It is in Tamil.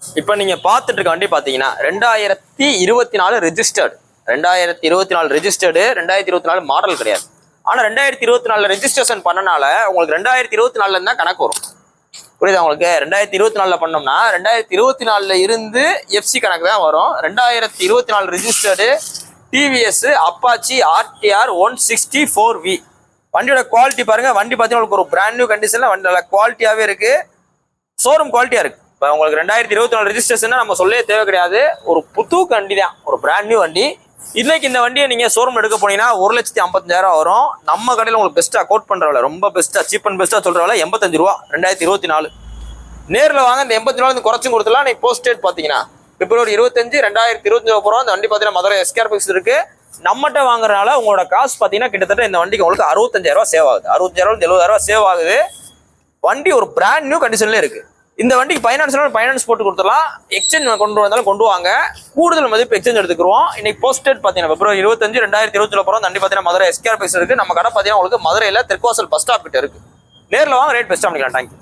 இப்போ நீங்க பார்த்துட்டு இருக்க வண்டி பாத்தீங்கன்னா 2024 ரெஜிஸ்டர்டு. 2024 ரெஜிஸ்டர்டு, 2024 மாடல் கிடையாது. ஆனா 2024 ரெஜிஸ்ட்ரேஷன் பண்ணனால உங்களுக்கு 2024 இருந்தா கணக்கு வரும். புரியுதா உங்களுக்கு? 2024 பண்ணோம்னா 2024 இருந்து எஃப்சி கணக்கு தான் வரும். 2024 registered TVS Apache RTR 164V. வண்டியோட குவாலிட்டி பாருங்க. வண்டி பார்த்தீங்கன்னா உங்களுக்கு ஒரு பிராண்ட் நியூ கண்டிஷன்ல வண்டி நல்ல குவாலிட்டியாவே இருக்கு, ஷோரூம் குவாலிட்டியா இருக்கு. இப்போ உங்களுக்கு 2024 ரெஜிஸ்ட்ரேஷன் நம்ம சொல்லவே தேவை கிடையாது. ஒரு புது வண்டி தான், ஒரு பிராண்ட் நியூ வண்டி. இன்னைக்கு இந்த வண்டியை நீங்க ஷோரூம் எடுக்க போனீங்கன்னா 1,55,000 வரும். நம்ம கடையில் உங்களுக்கு பெஸ்ட்டா கோட் பண்றவல, ரொம்ப பெஸ்ட்டா சீப் அண்ட் பெஸ்ட்டா சொல்றவல 85 ரூபா 2024. நேரில் வாங்க, இந்த 85 ரூபா குறைச்சும் கொடுத்துலாம். நீங்க போஸ்ட் டேட் பாத்தீங்கன்னா பிப்ரவரி 25 2025 போறோம். இந்த வண்டி பாத்தீங்கன்னா மதுரை எஸ்கேர் பிக்ஸ் இருக்கு. நம்மகிட்ட வாங்குறதுனால உங்களோட காசு பாத்தீங்கன்னா கிட்டத்தட்ட இந்த வண்டிக்கு உங்களுக்கு 65,000 ரூபா சேவ் ஆகுது. 65,000 70,000 ரூபா சேவ் ஆகுது. வண்டி ஒரு பிராண்ட் நியூ கண்டிஷன்ல இருக்கு. இந்த வண்டிக்கு ஃபைனான்ஸ் போட்டு கொடுத்துடலாம். எக்ஸ்சேஞ்ச் கொண்டு வந்தாலும் கொண்டு வாங்க, கூடுதல் மதிப்பு எக்ஸ்சேஞ்ச் எடுத்துக்கிறோம். இன்னைக்கு போஸ்ட் டேட் பாத்தீங்கன்னா பிப்ரவரி 25 2025 போறோம். வண்டி பாத்தீங்கன்னா மதுரை எஸ்கேர் பிக்ஸ் இருக்கு. நம்ம கடை பாத்தீங்கன்னா உங்களுக்கு மதுரையில தெற்குவாசல் பஸ் ஸ்டாப் கிட்ட இருக்கு. நேரில் வாங்க, ரேட் பெஸ்ட்டாக பண்ணிக்கலாம். தேங்க்யூ.